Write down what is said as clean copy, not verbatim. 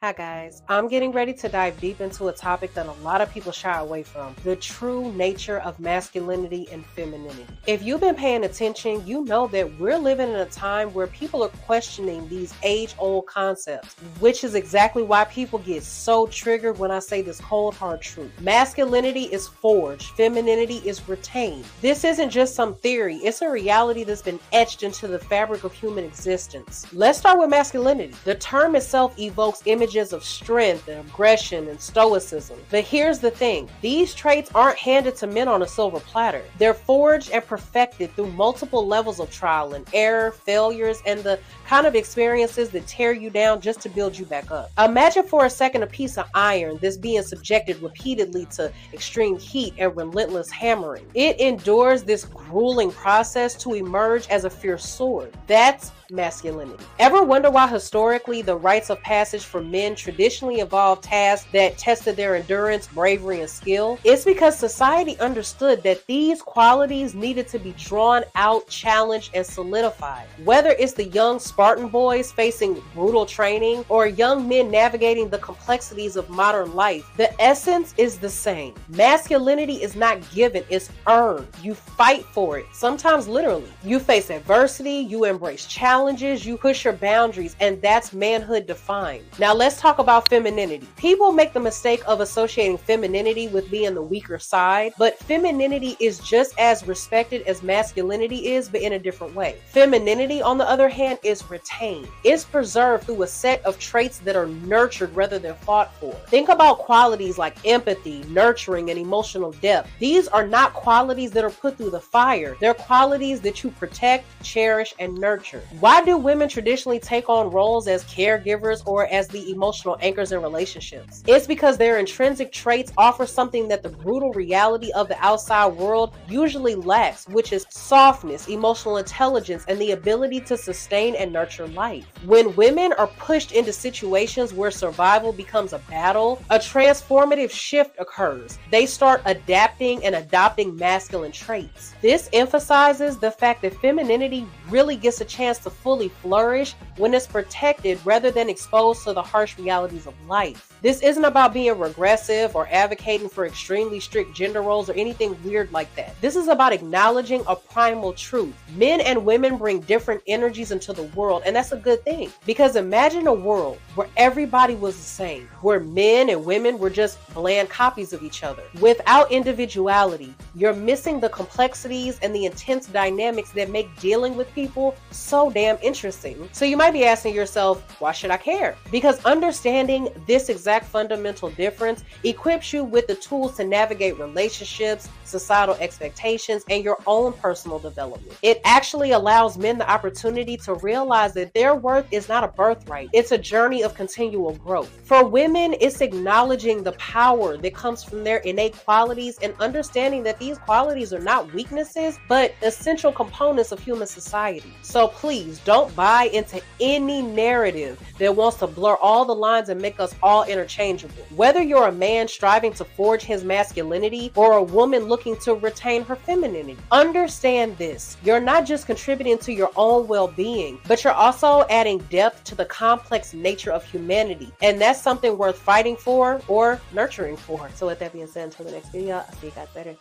Hi guys, I'm getting ready to dive deep into a topic that a lot of people shy away from, the true nature of masculinity and femininity. If you've been paying attention, you know that we're living in a time where people are questioning these age-old concepts, which is exactly why people get so triggered when I say this cold hard truth. Masculinity is forged, femininity is retained. This isn't just some theory, it's a reality that's been etched into the fabric of human existence. Let's start with masculinity. The term itself evokes images of strength and aggression and stoicism. But here's the thing, these traits aren't handed to men on a silver platter. They're forged and perfected through multiple levels of trial and error, failures, and the kind of experiences that tear you down just to build you back up. Imagine for a second a piece of iron that's being subjected repeatedly to extreme heat and relentless hammering. It endures this grueling process to emerge as a fierce sword. That's masculinity. Ever wonder why historically the rites of passage for men traditionally involved tasks that tested their endurance, bravery, and skill? It's because society understood that these qualities needed to be drawn out, challenged, and solidified. Whether it's the young Spartan boys facing brutal training or young men navigating the complexities of modern life, the essence is the same. Masculinity is not given, it's earned. You fight for it, sometimes literally. You face adversity, you embrace challenges, you push your boundaries, and that's manhood defined. Now let's talk about femininity. People make the mistake of associating femininity with being the weaker side, but femininity is just as respected as masculinity is, but in a different way. Femininity, on the other hand, is retained. It's preserved through a set of traits that are nurtured rather than fought for. Think about qualities like empathy, nurturing, and emotional depth. These are not qualities that are put through the fire. They're qualities that you protect, cherish, and nurture. Why do women traditionally take on roles as caregivers or as the emotional anchors in relationships? It's because their intrinsic traits offer something that the brutal reality of the outside world usually lacks, which is softness, emotional intelligence, and the ability to sustain and nurture life. When women are pushed into situations where survival becomes a battle, a transformative shift occurs. They start adapting and adopting masculine traits. This emphasizes the fact that femininity really gets a chance to fully flourish when it's protected rather than exposed to the harsh realities of life. This isn't about being regressive or advocating for extremely strict gender roles or anything weird like that. This is about acknowledging a primal truth. Men and women bring different energies into the world, and that's a good thing. Because imagine a world where everybody was the same, where men and women were just bland copies of each other. Without individuality, you're missing the complexities and the intense dynamics that make dealing with people so damn interesting. So you might be asking yourself, why should I care? Because understanding this exact fundamental difference equips you with the tools to navigate relationships, societal expectations, and your own personal development. It actually allows men the opportunity to realize that their worth is not a birthright. It's a journey of continual growth. For women, it's acknowledging the power that comes from their innate qualities and understanding that these qualities are not weaknesses, but essential components of human society. So please don't buy into any narrative that wants to blur all the lines and make us all interchangeable. Whether you're a man striving to forge his masculinity or a woman looking to retain her femininity, understand this. You're not just contributing to your own well-being, but you're also adding depth to the complex nature of humanity. And that's something worth fighting for or nurturing for. So with that being said, until the next video, I'll see you guys later.